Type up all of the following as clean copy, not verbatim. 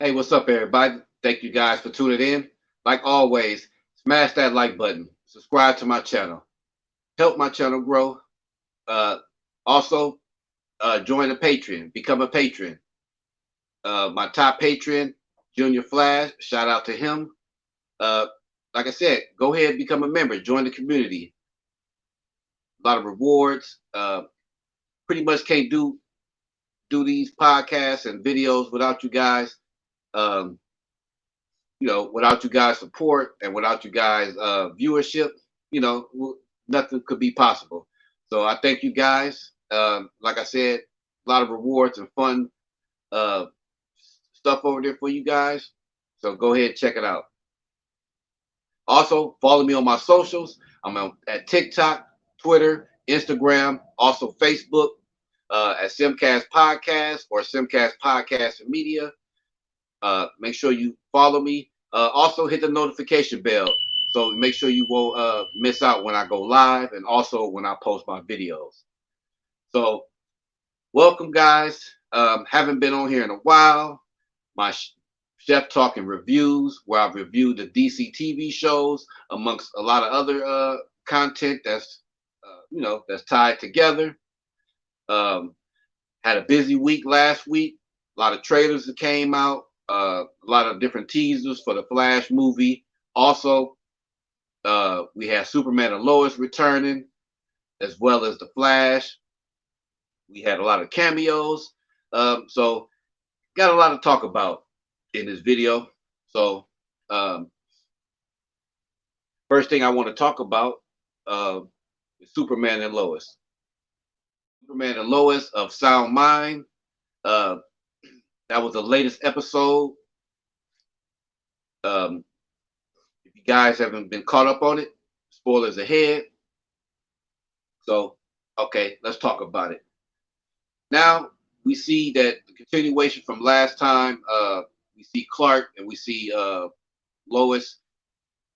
Hey, what's up, everybody? Thank you guys for tuning in. Like always, smash that like button, subscribe to my channel, help my channel grow. Uh, also, join the Patreon, become a patron. My top patron, Junior Flash, shout out to him. Uh, like I said, go ahead and become a member, join the community. A lot of rewards. Pretty much can't do these podcasts and videos without you guys. Um, without you guys' support and without you guys' viewership, nothing could be possible. So I thank you guys. Like I said, a lot of rewards and fun uh, stuff over there for you guys. So go ahead and check it out. Also, follow me on my socials. At TikTok, Twitter, Instagram, also Facebook at SymCast Podcast or SymCast Podcast and Media. Make sure you follow me. Also, hit the notification bell so make sure you won't miss out when I go live and also when I post my videos. So, welcome, guys. Haven't been on here in a while. My chef talking reviews where I've reviewed the DC TV shows amongst a lot of other content that's that's tied together. Had a busy week last week. A lot of trailers that came out. A lot of different teasers for the Flash movie. Also, we had Superman and Lois returning, as well as the Flash. We had a lot of cameos. So, got a lot to talk about in this video. So, first thing I want to talk about is Superman and Lois. Superman and Lois of Sound Mind. Uh, that was the latest episode. If you guys haven't been caught up on it, spoilers ahead. So, okay, let's talk about it. Now we see that the continuation from last time. We see Clark and we see Lois.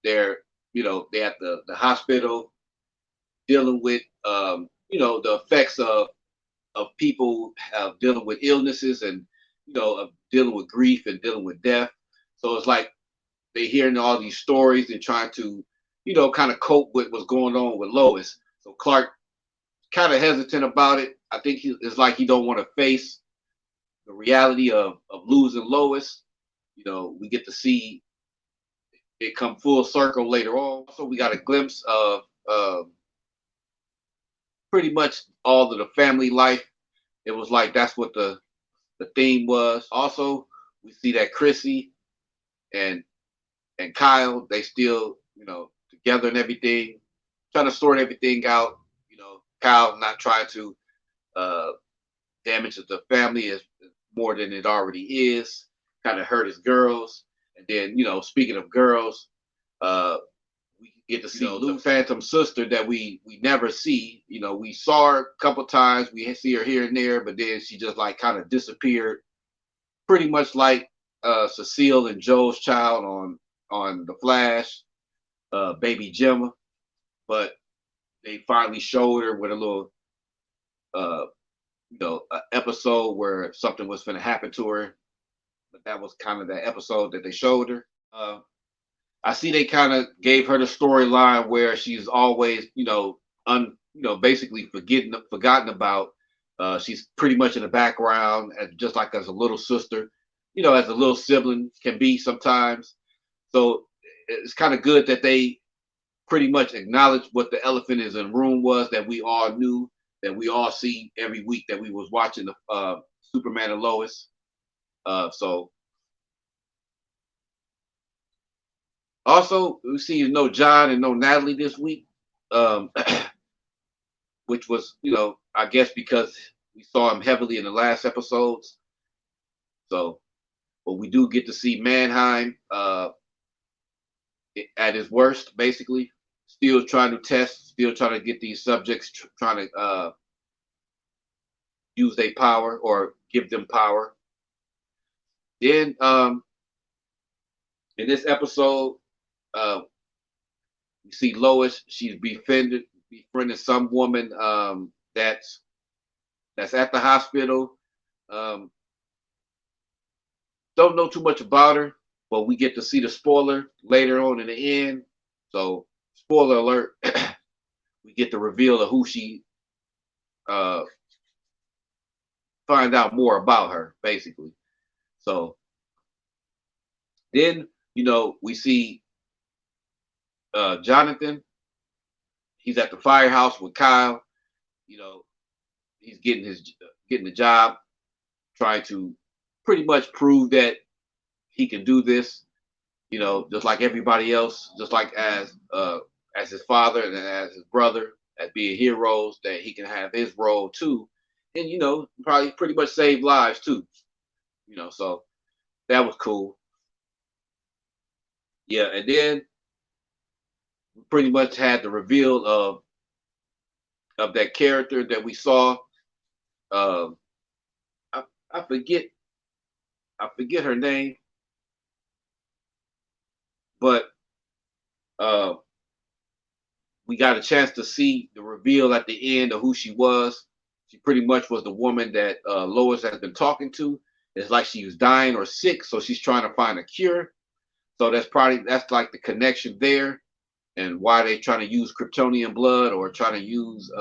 They're they're at the hospital dealing with the effects of people dealing with illnesses and of dealing with grief and dealing with death. So it's like they're hearing all these stories and trying to, kind of cope with what's going on with Lois. So Clark kind of hesitant about it. I think it's like he don't want to face the reality of losing Lois. We get to see it come full circle later on. So we got a glimpse of pretty much all of the family life. It was like that's what the theme was. Also, we see that Chrissy and Kyle, they still, together and everything, trying to sort everything out. Kyle not trying to damage the family is more than it already is. Kind of hurt his girls. And then, speaking of girls, we get to see the Phantom sister that we never see. We saw her a couple times. We see her here and there, but then she just like kind of disappeared. Pretty much like Cecile and Joel's child on The Flash, Baby Gemma, but they finally showed her with a little, episode where something was going to happen to her. But that was kind of the episode that they showed her. I see they kind of gave her the storyline where she's always, basically forgotten about. She's pretty much in the background, just like as a little sister, as a little sibling can be sometimes. So it's kind of good that they pretty much acknowledged what the elephant is in the room was that we all knew, that we all see every week that we was watching the Superman and Lois. So also we see no John and no Natalie this week, which was I guess because we saw him heavily in the last episodes. So, but we do get to see Mannheim at his worst, basically. Still trying to test, still trying to get these subjects, trying to use their power or give them power. Then in this episode, we see Lois. She's befriending some woman that's at the hospital. Don't know too much about her, but we get to see the spoiler later on in the end. So, spoiler alert, we get the reveal of who she, uh, find out more about her, basically. So, then, we see Jonathan. He's at the firehouse with Kyle. You know, he's getting the job, trying to pretty much prove that he can do this. Just like everybody else, just like as his father and as his brother, as being heroes, that he can have his role too, and probably pretty much save lives too. So that was cool. Yeah, and then we pretty much had the reveal of that character that we saw. Um, I, I forget her name, but uh, we got a chance to see the reveal at the end of who she was. She pretty much was the woman that Lois has been talking to. It's like she was dying or sick, so she's trying to find a cure. So that's like the connection there, and why they trying to use Kryptonian blood or trying to use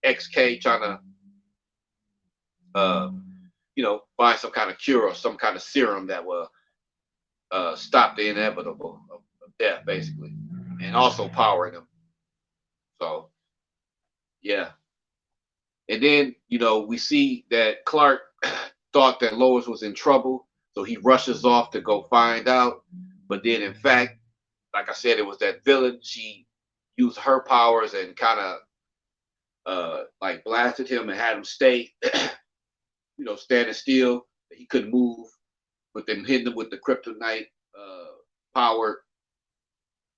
XK, trying to find some kind of cure or some kind of serum that will stop the inevitable of death, basically, and also powering them. So yeah. And then, we see that Clark thought that Lois was in trouble, so he rushes off to go find out. But then, in fact, like I said, it was that villain. She used her powers and kind of like blasted him and had him stay, standing still. He couldn't move, but then hitting him with the kryptonite powered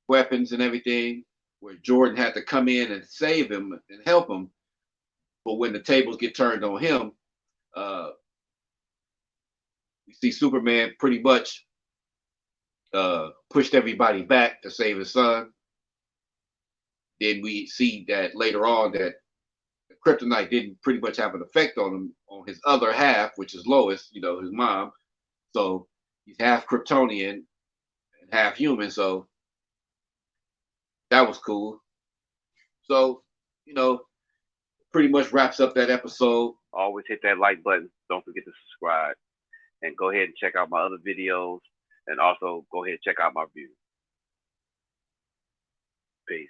weapons and everything, where Jordan had to come in and save him and help him. But when the tables get turned on him, uh, we see Superman pretty much pushed everybody back to save his son. Then we see that later on that the kryptonite didn't pretty much have an effect on him, on his other half, which is Lois, his mom. So he's half Kryptonian and half human. So that was cool. So, you know, pretty much wraps up that episode. Always hit that like button. Don't forget to subscribe. And go ahead and check out my other videos. And also go ahead and check out my views. Peace.